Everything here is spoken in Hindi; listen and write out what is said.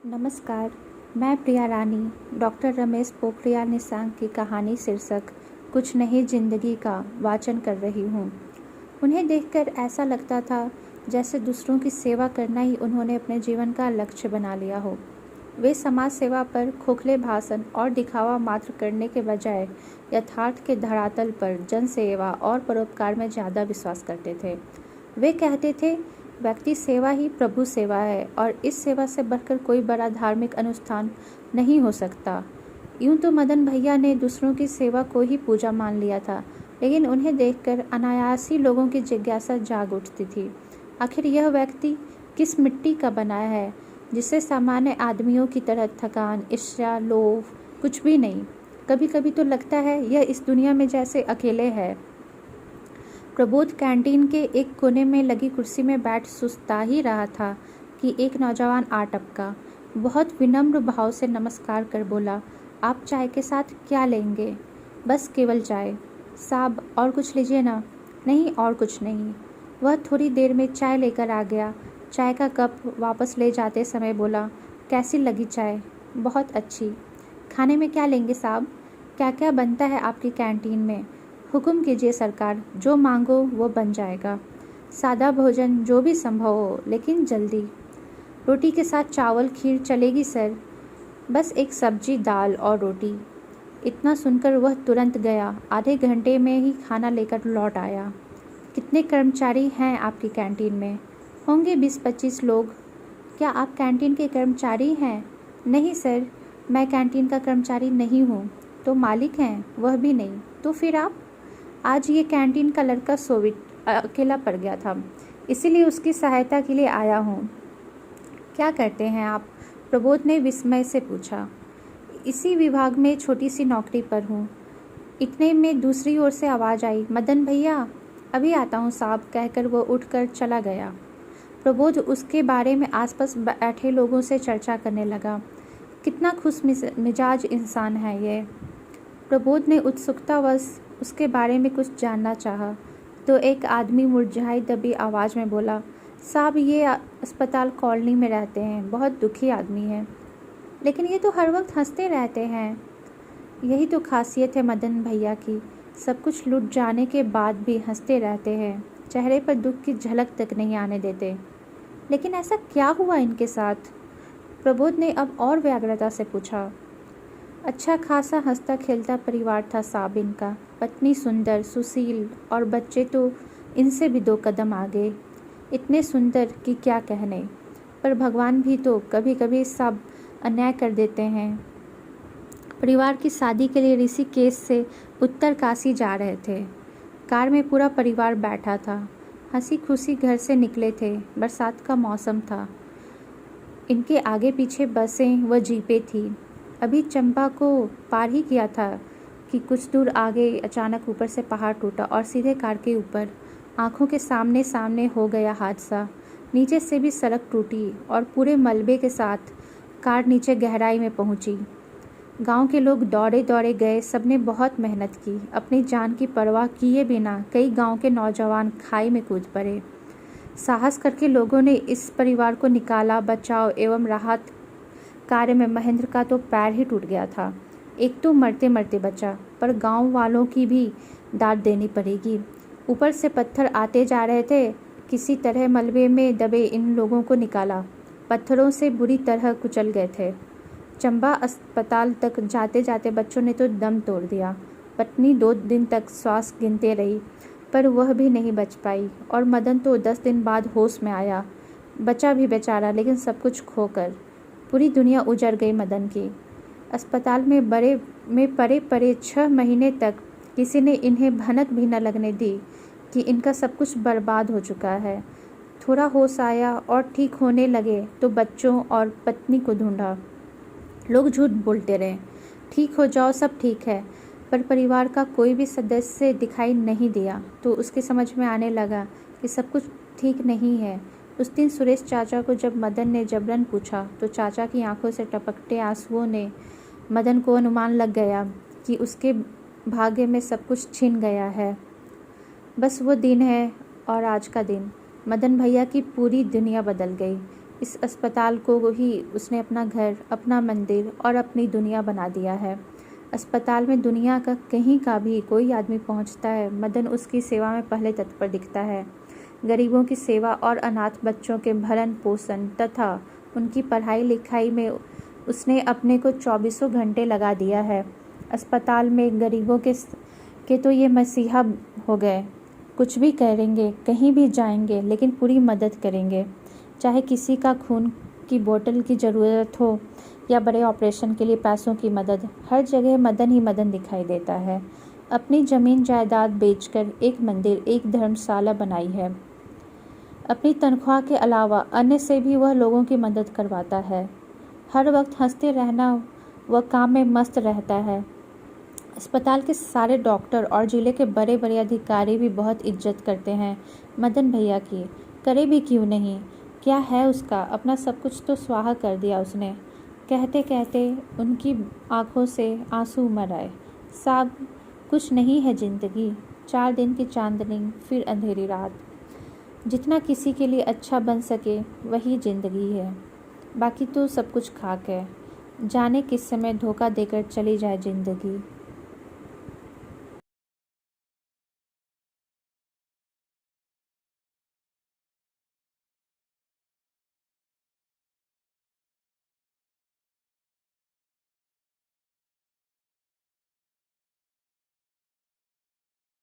नमस्कार, मैं प्रिया रानी डॉक्टर रमेश पोखरियाल निशंक की कहानी शीर्षक कुछ नहीं जिंदगी का वाचन कर रही हूँ। उन्हें देखकर ऐसा लगता था जैसे दूसरों की सेवा करना ही उन्होंने अपने जीवन का लक्ष्य बना लिया हो। वे समाज सेवा पर खोखले भाषण और दिखावा मात्र करने के बजाय यथार्थ के धरातल पर जन सेवा और परोपकार में ज़्यादा विश्वास करते थे। वे कहते थे, व्यक्ति सेवा ही प्रभु सेवा है और इस सेवा से बढ़कर कोई बड़ा धार्मिक अनुष्ठान नहीं हो सकता। यूं तो मदन भैया ने दूसरों की सेवा को ही पूजा मान लिया था, लेकिन उन्हें देखकर अनायास ही लोगों की जिज्ञासा जाग उठती थी। आखिर यह व्यक्ति किस मिट्टी का बना है जिससे सामान्य आदमियों की तरह थकान, ईर्ष्या, लोभ कुछ भी नहीं। कभी कभी तो लगता है यह इस दुनिया में जैसे अकेले है। प्रबोध कैंटीन के एक कोने में लगी कुर्सी में बैठ सुस्ता ही रहा था कि एक नौजवान आ टपका। बहुत विनम्र भाव से नमस्कार कर बोला, आप चाय के साथ क्या लेंगे? बस केवल चाय साहब, और कुछ लीजिए ना। नहीं, और कुछ नहीं। वह थोड़ी देर में चाय लेकर आ गया। चाय का कप वापस ले जाते समय बोला, कैसी लगी चाय? बहुत अच्छी। खाने में क्या लेंगे साहब? क्या क्या बनता है आपकी कैंटीन में? हुक्म कीजिए सरकार, जो मांगो वो बन जाएगा। सादा भोजन जो भी संभव हो, लेकिन जल्दी। रोटी के साथ चावल खीर चलेगी सर? बस एक सब्जी, दाल और रोटी। इतना सुनकर वह तुरंत गया। आधे घंटे में ही खाना लेकर लौट आया। कितने कर्मचारी हैं आपकी कैंटीन में? होंगे 20-25 लोग। क्या आप कैंटीन के कर्मचारी हैं? नहीं सर, मैं कैंटीन का कर्मचारी नहीं हूँ। तो मालिक हैं? वह भी नहीं। तो फिर आप? आज ये कैंटीन का लड़का सोविट अकेला पड़ गया था, इसीलिए उसकी सहायता के लिए आया हूँ। क्या करते हैं आप? प्रबोध ने विस्मय से पूछा। इसी विभाग में छोटी सी नौकरी पर हूँ। इतने में दूसरी ओर से आवाज़ आई, मदन भैया। अभी आता हूँ साहब, कहकर वो उठकर चला गया। प्रबोध उसके बारे में आसपास बैठे लोगों से चर्चा करने लगा। कितना खुश मिजाज इंसान है ये। प्रबोध ने उत्सुकतावश उसके बारे में कुछ जानना चाहा, तो एक आदमी मुरझाई दबी आवाज़ में बोला, साहब ये अस्पताल कॉलोनी में रहते हैं, बहुत दुखी आदमी हैं। लेकिन ये तो हर वक्त हंसते रहते हैं। यही तो खासियत है मदन भैया की, सब कुछ लुट जाने के बाद भी हंसते रहते हैं, चेहरे पर दुख की झलक तक नहीं आने देते। लेकिन ऐसा क्या हुआ इनके साथ? प्रबोध ने अब और व्यग्रता से पूछा। अच्छा खासा हंसता खेलता परिवार था साहब इनका। पत्नी सुंदर, सुशील और बच्चे तो इनसे भी 2 कदम आगे। इतने सुंदर कि क्या कहने। पर भगवान भी तो कभी कभी सब अन्याय कर देते हैं। परिवार की शादी के लिए ऋषिकेश से उत्तरकाशी जा रहे थे। कार में पूरा परिवार बैठा था। हंसी खुशी घर से निकले थे। बरसात का मौसम था। इनके आगे पीछे बसें व जीपें थी। अभी चंपा को पार ही किया था कि कुछ दूर आगे अचानक ऊपर से पहाड़ टूटा और सीधे कार के ऊपर। आंखों के सामने सामने हो गया हादसा। नीचे से भी सड़क टूटी और पूरे मलबे के साथ कार नीचे गहराई में पहुंची। गांव के लोग दौड़े दौड़े गए। सबने बहुत मेहनत की। अपनी जान की परवाह किए बिना कई गांव के नौजवान खाई में कूद पड़े। साहस करके लोगों ने इस परिवार को निकाला। बचाव एवं राहत कार्य में महेंद्र का तो पैर ही टूट गया था। एक तो मरते मरते बचा, पर गांव वालों की भी दाद देनी पड़ेगी। ऊपर से पत्थर आते जा रहे थे। किसी तरह मलबे में दबे इन लोगों को निकाला। पत्थरों से बुरी तरह कुचल गए थे। चंबा अस्पताल तक जाते जाते बच्चों ने तो दम तोड़ दिया। पत्नी 2 दिन तक श्वास गिनते रही, पर वह भी नहीं बच पाई। और मदन तो 10 दिन बाद होश में आया। बचा भी बेचारा, लेकिन सब कुछ खोकर। पूरी दुनिया उजड़ गई मदन की। अस्पताल में पड़े पड़े 6 महीने तक किसी ने इन्हें भनक भी न लगने दी कि इनका सब कुछ बर्बाद हो चुका है। थोड़ा होश आया और ठीक होने लगे तो बच्चों और पत्नी को ढूंढा। लोग झूठ बोलते रहे, ठीक हो जाओ, सब ठीक है। पर परिवार का कोई भी सदस्य दिखाई नहीं दिया। तो उसके समझ में आने लगा कि सब कुछ ठीक नहीं है। उस दिन सुरेश चाचा को जब मदन ने जबरन पूछा, तो चाचा की आंखों से टपकते आंसुओं ने मदन को अनुमान लग गया कि उसके भाग्य में सब कुछ छिन गया है। बस वो दिन है और आज का दिन। मदन भैया की पूरी दुनिया बदल गई। इस अस्पताल को ही उसने अपना घर, अपना मंदिर और अपनी दुनिया बना दिया है। अस्पताल में दुनिया का कहीं का भी कोई आदमी पहुंचता है, मदन उसकी सेवा में पहले तत्पर दिखता है। गरीबों की सेवा और अनाथ बच्चों के भरण पोषण तथा उनकी पढ़ाई लिखाई में उसने अपने को 24 घंटे लगा दिया है। अस्पताल में गरीबों के तो ये मसीहा हो गए। कुछ भी करेंगे, कहीं भी जाएंगे, लेकिन पूरी मदद करेंगे। चाहे किसी का खून की बोतल की ज़रूरत हो या बड़े ऑपरेशन के लिए पैसों की मदद, हर जगह मदन ही मदन दिखाई देता है। अपनी ज़मीन जायदाद बेचकर एक मंदिर, एक धर्मशाला बनाई है। अपनी तनख्वाह के अलावा अन्य से भी वह लोगों की मदद करवाता है। हर वक्त हंसते रहना, वह काम में मस्त रहता है। अस्पताल के सारे डॉक्टर और जिले के बड़े बड़े अधिकारी भी बहुत इज्जत करते हैं मदन भैया की। करे भी क्यों नहीं, क्या है उसका, अपना सब कुछ तो स्वाहा कर दिया उसने। कहते कहते उनकी आंखों से आंसू उमड़ आए। साहब, कुछ नहीं है ज़िंदगी, 4 दिन की चांदनी फिर अंधेरी रात। जितना किसी के लिए अच्छा बन सके वही ज़िंदगी है, बाकी तो सब कुछ खाक है। जाने किस समय धोखा देकर चली जाए ज़िंदगी।